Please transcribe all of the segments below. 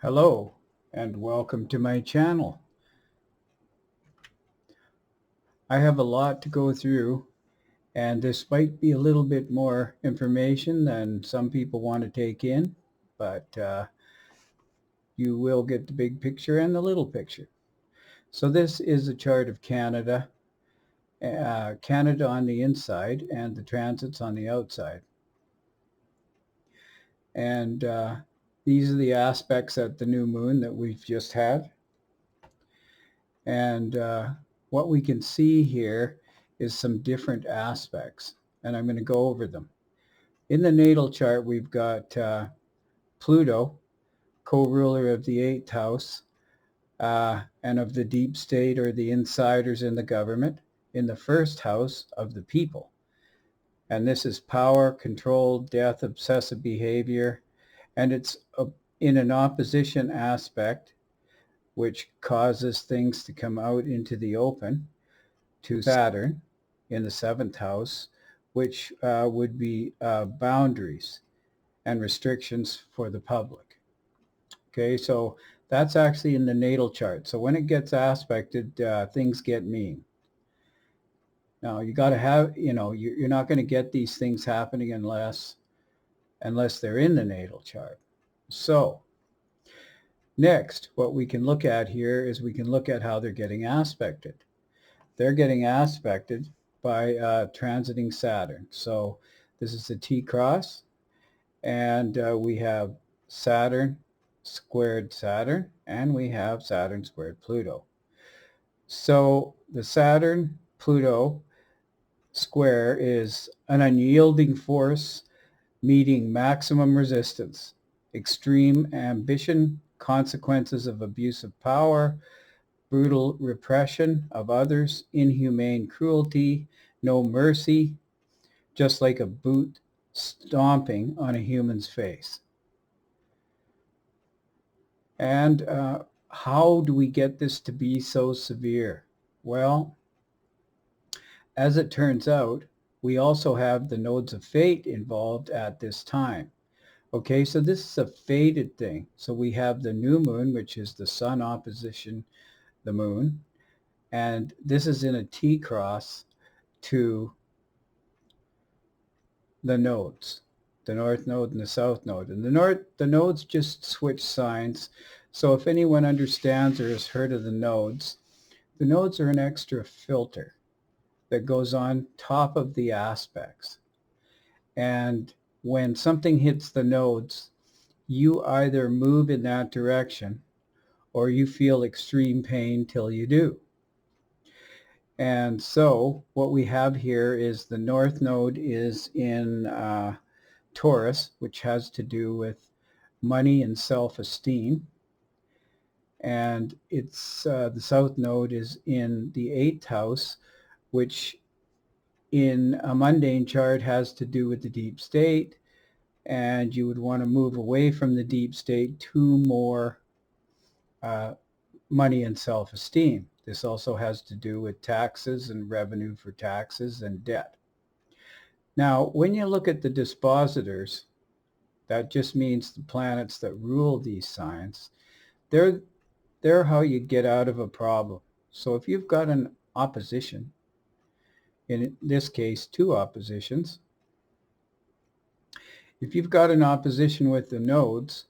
Hello and welcome to my channel. I have a lot to go through, and this might be a little bit more information than some people want to take in, but you will get the big picture and the little picture. So this is a chart of Canada, Canada on the inside and the transits on the outside. And these are the aspects at the new moon that we've just had. And what we can see here is some different aspects, and I'm going to go over them. In the natal chart, we've got Pluto, co-ruler of the 8th house, and of the deep state or the insiders in the government, in the 1st house of the people. And this is power, control, death, obsessive behavior, and it's in an opposition aspect, which causes things to come out into the open, to Saturn in the 7th house, which would be boundaries and restrictions for the public. Okay, so that's actually in the natal chart. So when it gets aspected, things get mean. Now you got to have, you're not going to get these things happening unless they're in the natal chart. So next, what we can look at here is we can look at how they're getting aspected. They're getting aspected by transiting Saturn. So this is the T-cross, and we have Saturn squared Saturn, and we have Saturn squared Pluto. So the Saturn-Pluto square is an unyielding force meeting maximum resistance, extreme ambition, consequences of abuse of power, brutal repression of others, inhumane cruelty, no mercy, just like a boot stomping on a human's face. And how do we get this to be so severe? Well, as it turns out, we also have the nodes of fate involved at this time. Okay, so this is a fated thing. So we have the new moon, which is the sun opposition the moon, and this is in a T-cross to the nodes, the north node and the south node. And the nodes just switch signs. So if anyone understands or has heard of the nodes are an extra filter that goes on top of the aspects. And when something hits the nodes, you either move in that direction or you feel extreme pain till you do. And so what we have here is the north node is in Taurus, which has to do with money and self-esteem. And it's the south node is in the 8th house, which in a mundane chart has to do with the deep state. And you would want to move away from the deep state to more money and self-esteem. This also has to do with taxes and revenue for taxes and debt. Now, when you look at the dispositors, that just means the planets that rule these signs. They're how you get out of a problem. So if you've got an opposition, in this case, 2 oppositions, if you've got an opposition with the nodes,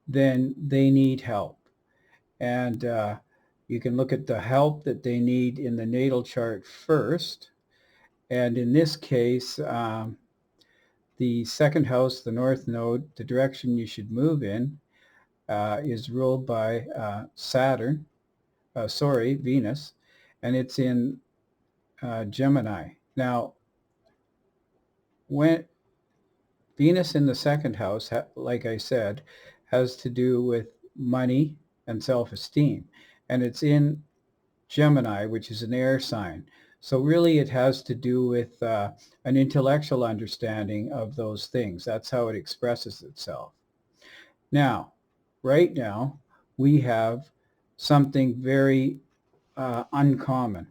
then they need help. And you can look at the help that they need in the natal chart first. And in this case, the 2nd house, the north node, the direction you should move in is ruled by Venus, and it's in Gemini. Now, when Venus in the 2nd house, like I said, has to do with money and self-esteem, and it's in Gemini, which is an air sign. So really it has to do with an intellectual understanding of those things. That's how it expresses itself. Now, right now, we have something very uncommon,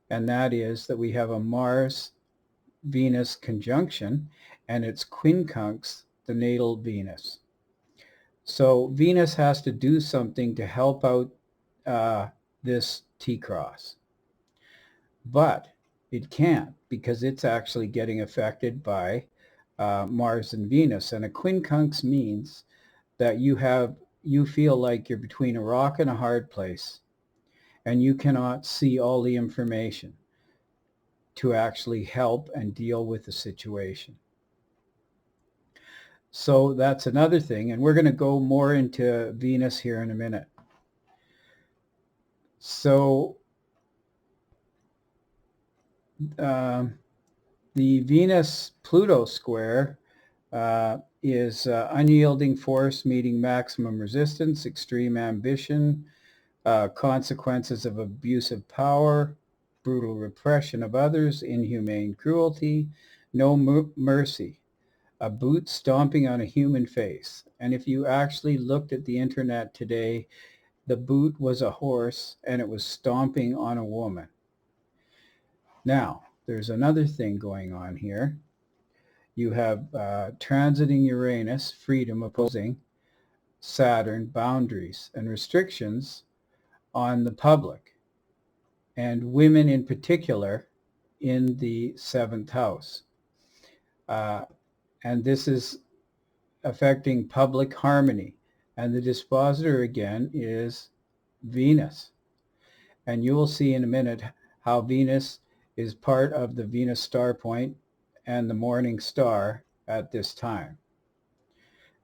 and that is that we have a Mars-Venus conjunction, and it's quincunx the natal Venus. So Venus has to do something to help out this T-cross. But it can't, because it's actually getting affected by Mars and Venus. And a quincunx means that you feel like you're between a rock and a hard place, and you cannot see all the information to actually help and deal with the situation. So that's another thing, and we're going to go more into Venus here in a minute. So the Venus-Pluto square is unyielding force meeting maximum resistance, extreme ambition, consequences of abusive power, brutal repression of others, inhumane cruelty, no mercy, a boot stomping on a human face. And if you actually looked at the internet today, the boot was a horse and it was stomping on a woman. Now, there's another thing going on here. You have transiting Uranus, freedom, opposing Saturn, boundaries and restrictions on the public, and women in particular in the 7th house. And this is affecting public harmony. And the dispositor again is Venus. And you will see in a minute how Venus is part of the Venus star point and the morning star at this time.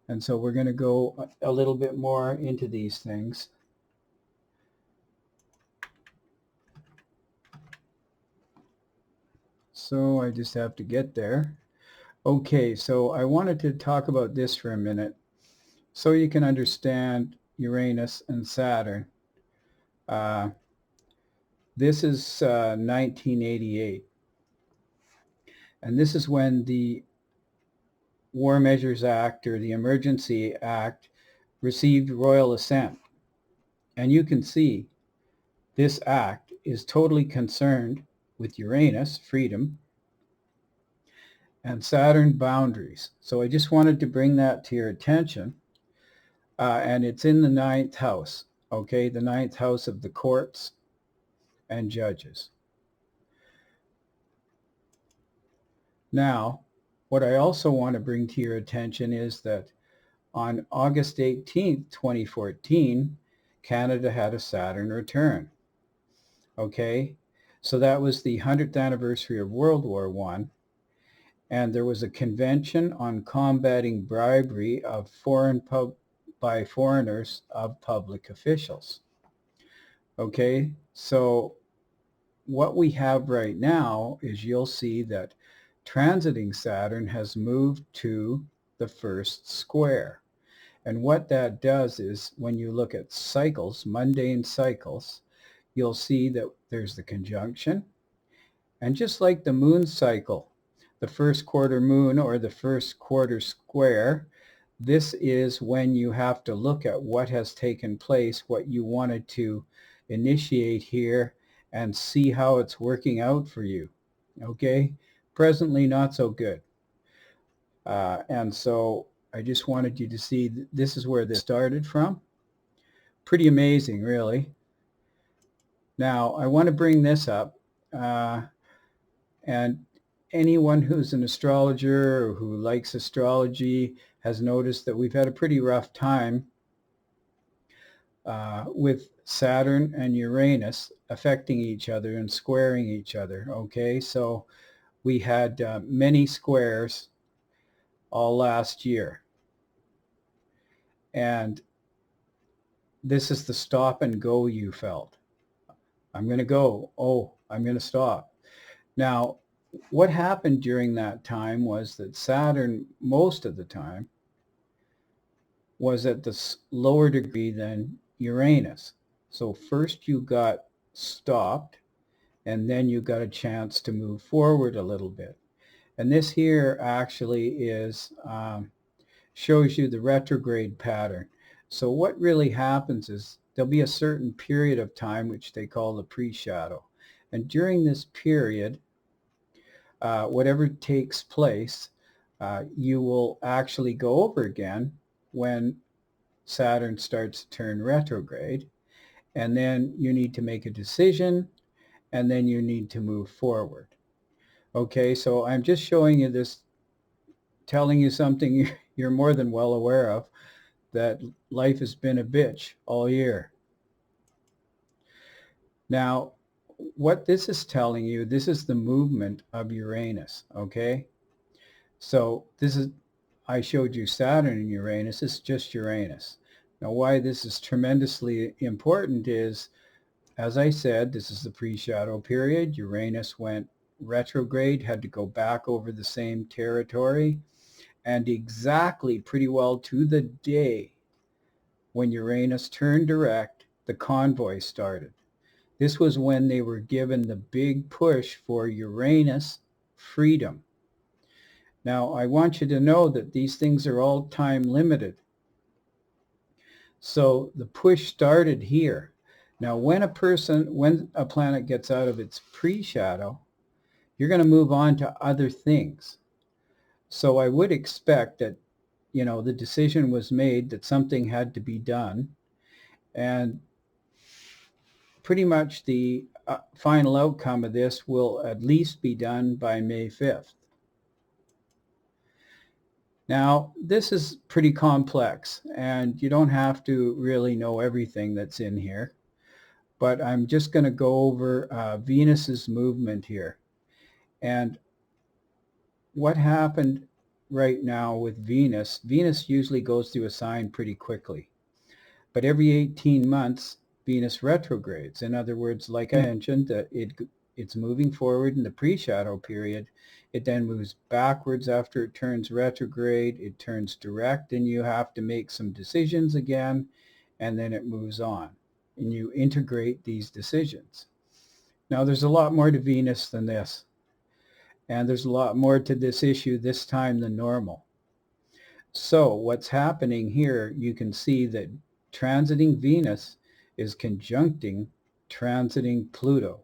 And so we're going to go a little bit more into these things. So I just have to get there. Okay, so I wanted to talk about this for a minute so you can understand Uranus and Saturn. This is 1988. And this is when the War Measures Act, or the Emergency Act, received royal assent. And you can see this act is totally concerned with Uranus, freedom, and Saturn, boundaries. So I just wanted to bring that to your attention. And it's in the 9th house, okay? The 9th house of the courts and judges. Now, what I also want to bring to your attention is that on August 18th, 2014, Canada had a Saturn return. Okay, so that was the 100th anniversary of World War I, and there was a convention on combating bribery of by foreigners of public officials. Okay, so what we have right now is, you'll see that transiting Saturn has moved to the 1st square. And what that does is, when you look at cycles, mundane cycles, you'll see that there's the conjunction. And just like the moon cycle, the 1st quarter moon or the 1st quarter square, this is when you have to look at what has taken place, what you wanted to initiate here, and see how it's working out for you. Okay? Presently, not so good. And so I just wanted you to see this is where this started from. Pretty amazing, really. Now, I want to bring this up. And anyone who's an astrologer or who likes astrology has noticed that we've had a pretty rough time with Saturn and Uranus affecting each other and squaring each other. Okay, so we had many squares all last year. And this is the stop and go you felt. I'm going to go. Oh, I'm going to stop. Now, what happened during that time was that Saturn, most of the time, was at the lower degree than Uranus. So first you got stopped, and then you got a chance to move forward a little bit. And this here actually is shows you the retrograde pattern. So what really happens is there'll be a certain period of time which they call the pre-shadow. And during this period, whatever takes place, you will actually go over again when Saturn starts to turn retrograde, and then you need to make a decision, and then you need to move forward. Okay, so I'm just showing you this, telling you something you're more than well aware of, that life has been a bitch all year. Now, what this is telling you, this is the movement of Uranus, okay? So this is, I showed you Saturn and Uranus, this is just Uranus. Now why this is tremendously important is, as I said, this is the pre-shadow period. Uranus went retrograde, had to go back over the same territory, and exactly pretty well to the day when Uranus turned direct, the convoy started. This was when they were given the big push for Uranus freedom. Now, I want you to know that these things are all time limited. So the push started here. Now, when a planet gets out of its pre-shadow, you're going to move on to other things. So I would expect that, the decision was made that something had to be done. And pretty much the final outcome of this will at least be done by May 5th. Now, this is pretty complex, and you don't have to really know everything that's in here, but I'm just going to go over Venus's movement here. And what happened right now with Venus, Venus usually goes through a sign pretty quickly, but every 18 months, Venus retrogrades. In other words, like I mentioned, that it's moving forward in the pre-shadow period. It then moves backwards after it turns retrograde. It turns direct, and you have to make some decisions again, and then it moves on. And you integrate these decisions. Now, there's a lot more to Venus than this. And there's a lot more to this issue this time than normal. So what's happening here, you can see that transiting Venus is conjuncting transiting Pluto.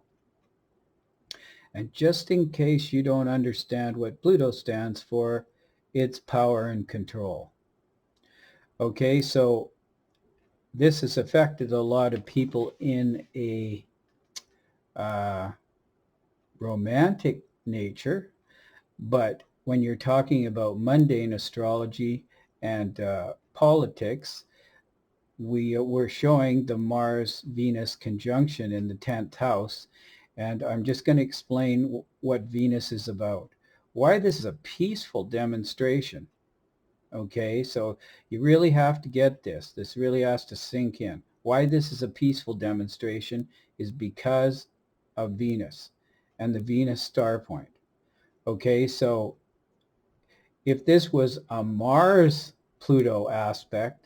And just in case you don't understand what Pluto stands for, it's power and control. Okay, so this has affected a lot of people in a romantic nature, but when you're talking about mundane astrology and politics, we're showing the Mars-Venus conjunction in the 10th house, and I'm just going to explain what Venus is about. Why this is a peaceful demonstration. Okay, so you really have to get this. This really has to sink in. Why this is a peaceful demonstration is because of Venus and the Venus star point. Okay, so if this was a Mars-Pluto aspect,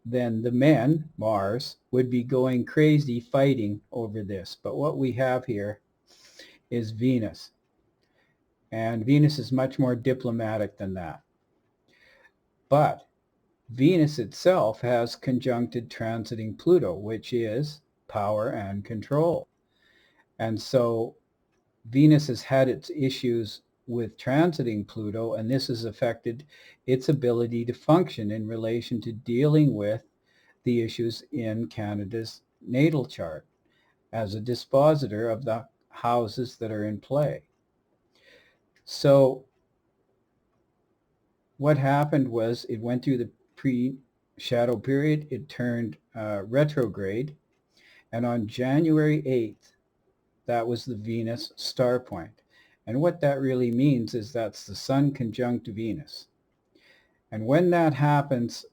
then the men, Mars, would be going crazy fighting over this. But what we have here is Venus. And Venus is much more diplomatic than that. But Venus itself has conjuncted transiting Pluto, which is power and control. And so Venus has had its issues with transiting Pluto, and this has affected its ability to function in relation to dealing with the issues in Canada's natal chart as a dispositor of the houses that are in play. So what happened was it went through the pre-shadow period, it turned retrograde, and on January 8th, that was the Venus star point. And what that really means is that's the Sun conjunct Venus. And when that happens,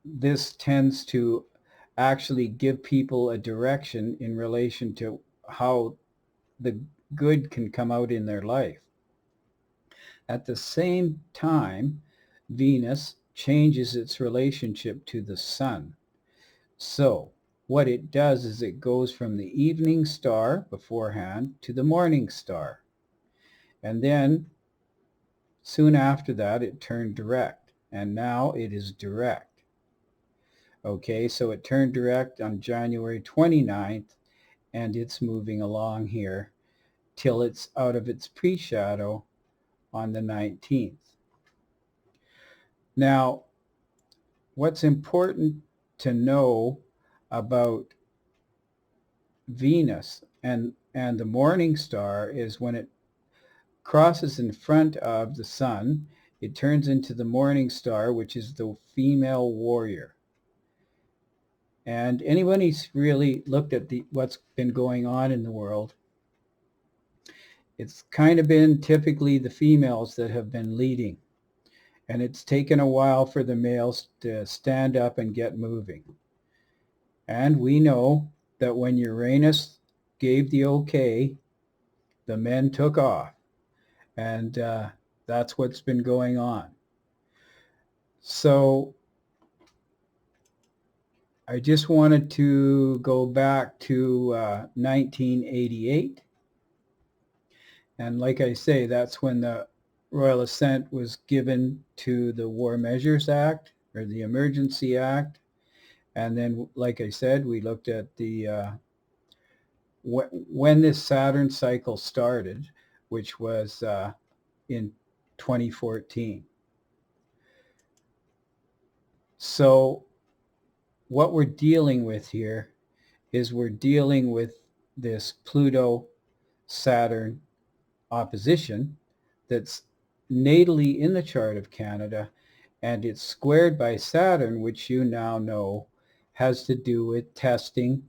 this tends to actually give people a direction in relation to how the good can come out in their life. At the same time, Venus changes its relationship to the Sun. So what it does is it goes from the evening star beforehand to the morning star. And then soon after that, it turned direct. And now it is direct. Okay, so it turned direct on January 29th, and it's moving along here till it's out of its pre-shadow on the 19th. Now, what's important to know about Venus and the morning star is when it crosses in front of the sun, it turns into the morning star, which is the female warrior. And anybody who's really looked at what's been going on in the world, it's kind of been typically the females that have been leading. And it's taken a while for the males to stand up and get moving. And we know that when Uranus gave the okay, the men took off. And that's what's been going on. So I just wanted to go back to 1988. And like I say, that's when the Royal Assent was given to the War Measures Act, or the Emergency Act. And then, like I said, we looked at the when this Saturn cycle started, which was in 2014. So what we're dealing with here is we're dealing with this Pluto-Saturn opposition that's natally in the chart of Canada, and it's squared by Saturn, which you now know has to do with testing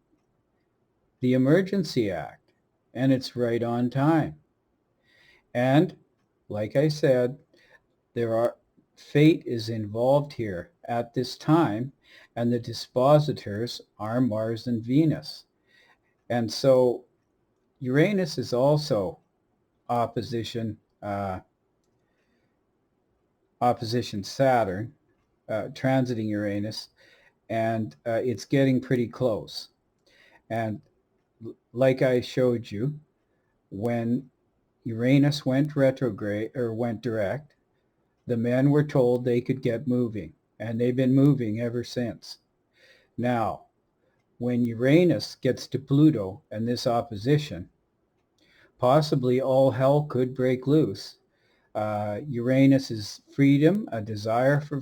the Emergency Act, and it's right on time. And like I said, fate is involved here at this time, and the dispositors are Mars and Venus. And so Uranus is also opposition Saturn, transiting Uranus, and it's getting pretty close. And like I showed you, when Uranus went retrograde or went direct, the men were told they could get moving, and they've been moving ever since. Now, when Uranus gets to Pluto and this opposition, possibly all hell could break loose. Uranus is freedom, a desire for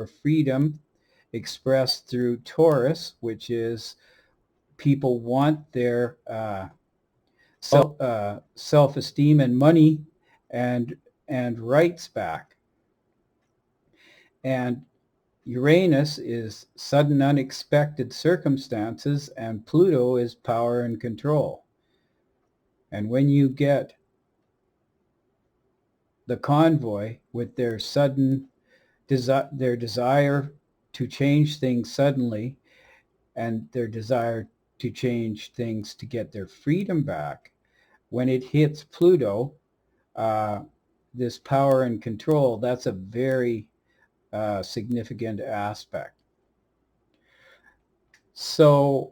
freedom expressed through Taurus, which is people want their self-esteem and money and rights back. And Uranus is sudden unexpected circumstances, and Pluto is power and control. And when you get the convoy with their sudden their desire to change things suddenly, and their desire to change things to get their freedom back, when it hits Pluto, this power and control, that's a very significant aspect. So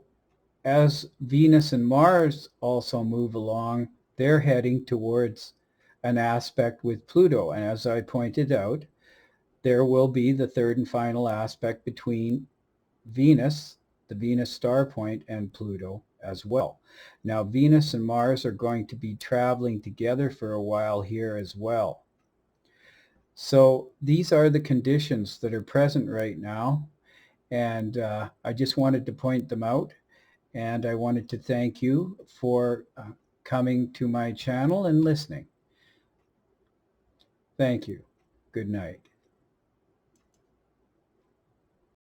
as Venus and Mars also move along, they're heading towards an aspect with Pluto. And as I pointed out, there will be the third and final aspect between Venus, the Venus star point, and Pluto as well. Now, Venus and Mars are going to be traveling together for a while here as well. So these are the conditions that are present right now, and I just wanted to point them out, and I wanted to thank you for coming to my channel and listening. Thank you. Good night.